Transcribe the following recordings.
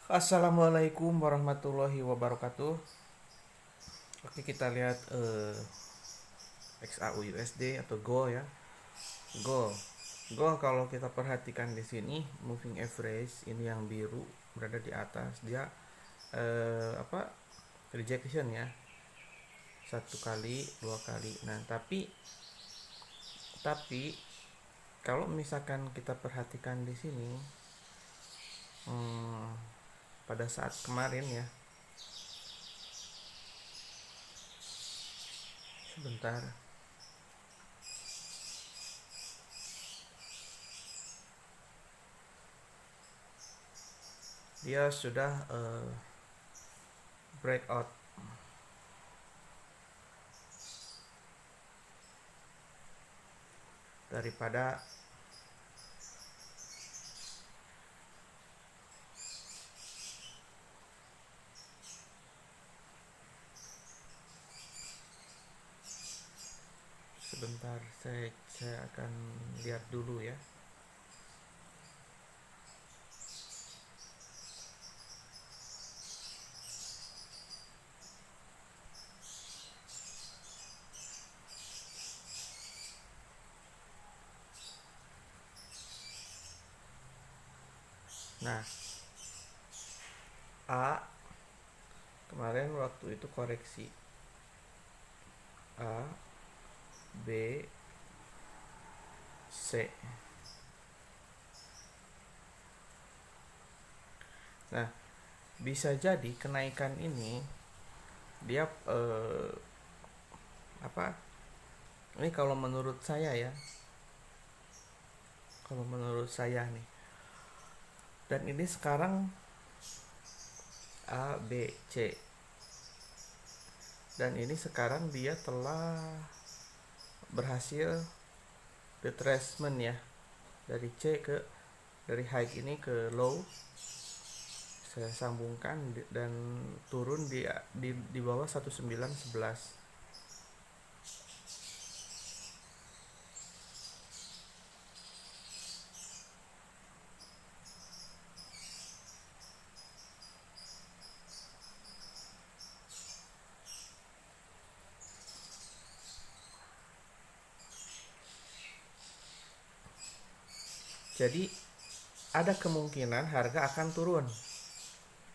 Assalamualaikum warahmatullahi wabarakatuh. Oke, kita lihat XAUUSD atau Go ya. Go. Go kalau kita perhatikan di sini moving average ini yang biru berada di atas, dia apa? Rejection ya. Satu kali, dua kali. Nah, tapi kalau misalkan kita perhatikan di sini hmm, pada saat kemarin ya, sebentar. Dia sudah breakout daripada sebentar, saya akan lihat dulu ya. Nah, A kemarin waktu itu koreksi A, B, C. Nah, bisa jadi kenaikan ini dia apa? Ini kalau menurut saya ya. Kalau menurut saya nih. Dan ini sekarang A, B, C. Dan ini sekarang dia telah berhasil retracement ya. Dari C ke dari high ini ke low, saya sambungkan dan turun di bawah 1911. Jadi ada kemungkinan harga akan turun.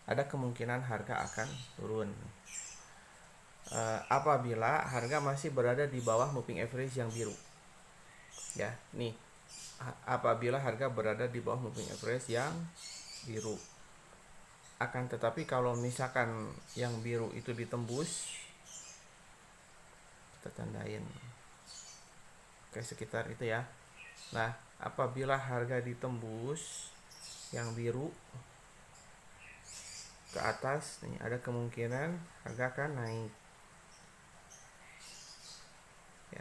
Ada kemungkinan harga akan turun. Apabila harga masih berada di bawah moving average yang biru. Ya, nih. Apabila harga berada di bawah moving average yang biru. Akan tetapi kalau misalkan yang biru itu ditembus, kita tandain. Oke, sekitar itu ya. Nah, apabila harga ditembus yang biru ke atas nih, ada kemungkinan harga akan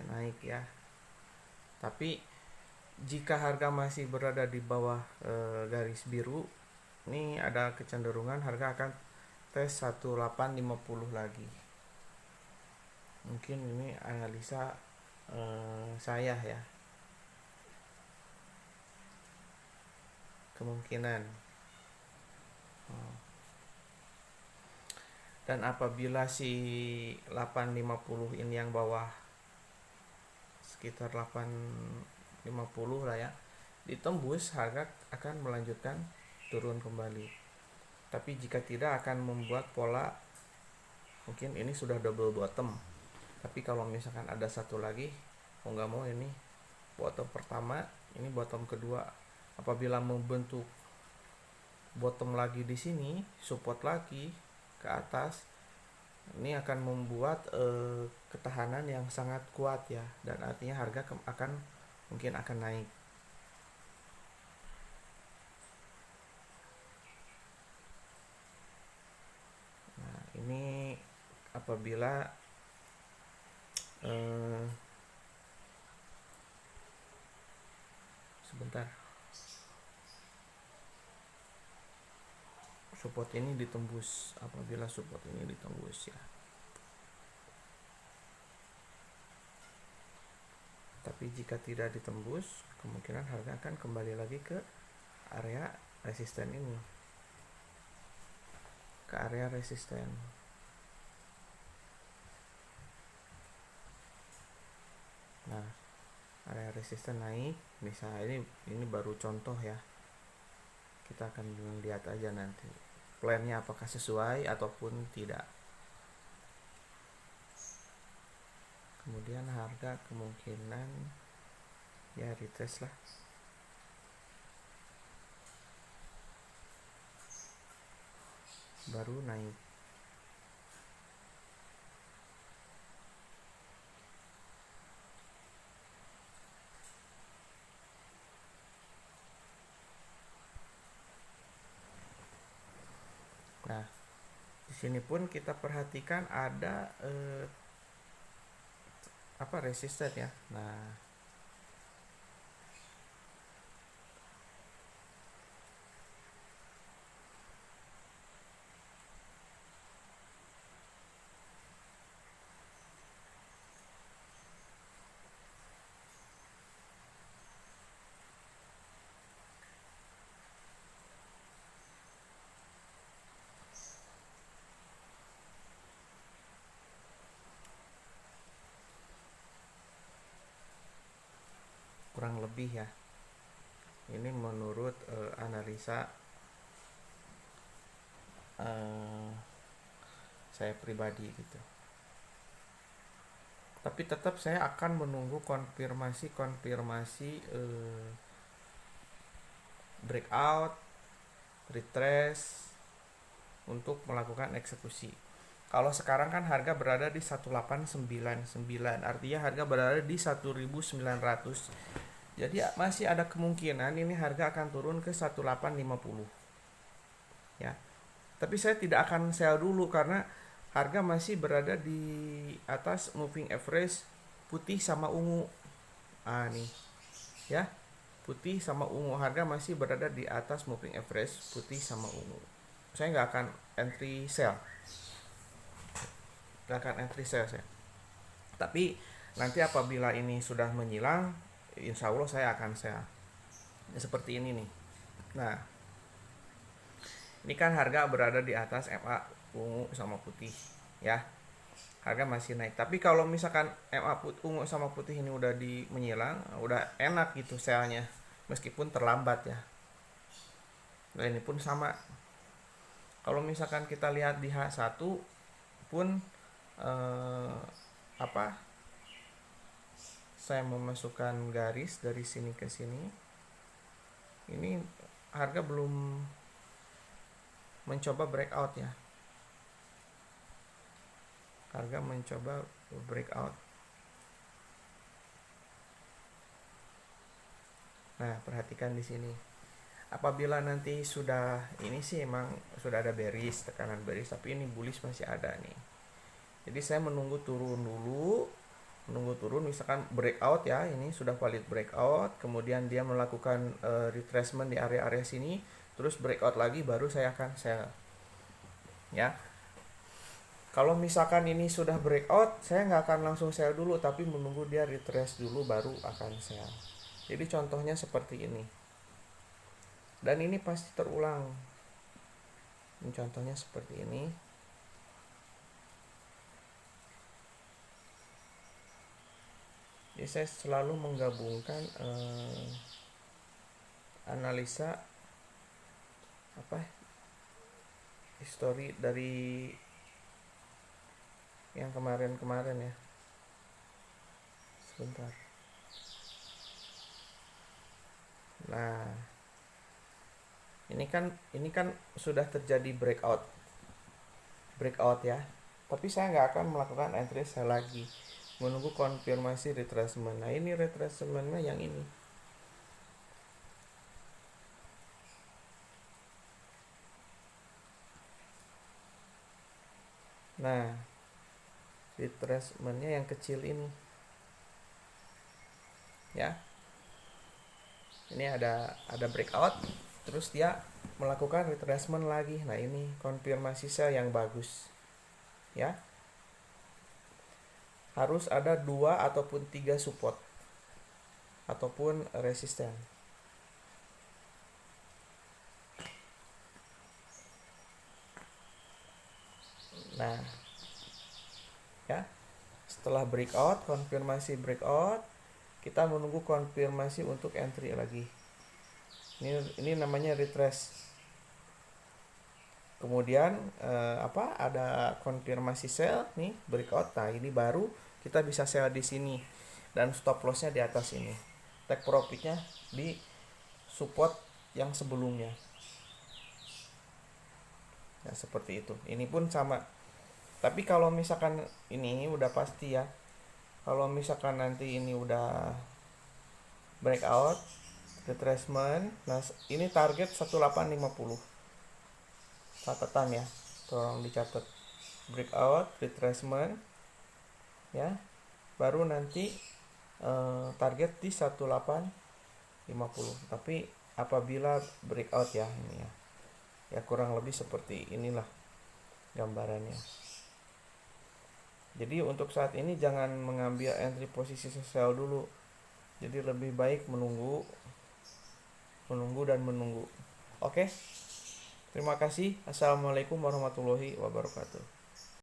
naik ya. Tapi jika harga masih berada di bawah garis biru, ini ada kecenderungan harga akan tes 1850 lagi. Mungkin ini analisa saya ya, kemungkinan. Dan apabila si 850 ini yang bawah, sekitar 850 lah ya, ditembus, harga akan melanjutkan turun kembali. Tapi jika tidak, akan membuat pola, mungkin ini sudah double bottom. Tapi kalau misalkan ada satu lagi, mau nggak mau ini bottom pertama, ini bottom kedua. Apabila membentuk bottom lagi di sini, support lagi ke atas, ini akan membuat ketahanan yang sangat kuat ya, dan artinya harga mungkin akan naik. Nah, ini apabila sebentar, support ini ditembus, apabila support ini ditembus ya. Tapi jika tidak ditembus, kemungkinan harga akan kembali lagi ke area resisten ini. ke area resisten. Nah, area resisten naik, misalnya ini baru contoh ya. Kita akan lihat aja nanti plannya apakah sesuai ataupun tidak. Kemudian harga kemungkinan ya retest lah. Baru naik. Nah, di sini pun kita perhatikan ada resisten ya. Nah, kurang lebih ya. Ini menurut analisa saya pribadi gitu. Tapi tetap saya akan menunggu konfirmasi breakout, retrace untuk melakukan eksekusi. Kalau sekarang kan harga berada di 1899, artinya harga berada di 1900. Jadi masih ada kemungkinan ini harga akan turun ke 1850. Ya. Tapi saya tidak akan sell dulu karena harga masih berada di atas moving average putih sama ungu. Nih. Ya. Putih sama ungu, harga masih berada di atas moving average putih sama ungu. Saya nggak akan entry sell. Saya. Tapi nanti apabila ini sudah menyilang, insya Allah saya akan sell. Seperti ini nih. Nah, ini kan harga berada di atas MA ungu sama putih ya. Harga masih naik. Tapi kalau misalkan MA ungu sama putih ini udah menyilang, udah enak gitu sellnya. Meskipun terlambat ya. Nah, ini pun sama. Kalau misalkan kita lihat di H1 pun saya memasukkan garis dari sini ke sini. Ini harga belum mencoba breakout ya. Harga mencoba breakout. Nah, perhatikan di sini. Apabila nanti sudah ini sih emang sudah ada bearish, tekanan bearish, tapi ini bullish masih ada nih. Jadi saya menunggu turun dulu, misalkan breakout ya, ini sudah valid breakout, kemudian dia melakukan retracement di area-area sini, terus breakout lagi baru saya akan sell. Ya. Kalau misalkan ini sudah breakout, saya nggak akan langsung sell dulu, tapi menunggu dia retrace dulu baru akan sell. Jadi contohnya seperti ini. Dan ini pasti terulang. Ini contohnya seperti ini. Jadi saya selalu menggabungkan analisa histori dari yang kemarin ya. Sebentar. Nah, ini kan sudah terjadi breakout ya. Tapi saya nggak akan melakukan entry sell lagi, menunggu konfirmasi retracement. Nah, ini retracementnya yang ini. Nah, retracementnya yang kecil ini ya. Ini ada breakout, terus dia melakukan retracement lagi. Nah, ini konfirmasi sell yang bagus ya. Harus ada 2 ataupun 3 support ataupun resisten. Nah, ya. Setelah breakout, konfirmasi breakout, kita menunggu konfirmasi untuk entry lagi. Ini namanya retrace. Kemudian ada konfirmasi sell nih, breakout. Nah, ini baru kita bisa sell di sini dan stop lossnya di atas ini. Take profitnya di support yang sebelumnya. Ya, seperti itu. Ini pun sama. Tapi kalau misalkan ini udah pasti ya. Kalau misalkan nanti ini udah breakout, retracement, nah ini target 1850. Catatan ya, tolong dicatat. Breakout, retracement, ya. Baru nanti target di 1850. Tapi apabila breakout ya ini ya. Ya kurang lebih seperti inilah gambarannya. Jadi untuk saat ini jangan mengambil entry posisi sell dulu. Jadi lebih baik menunggu dan menunggu. Oke. Terima kasih. Assalamualaikum warahmatullahi wabarakatuh.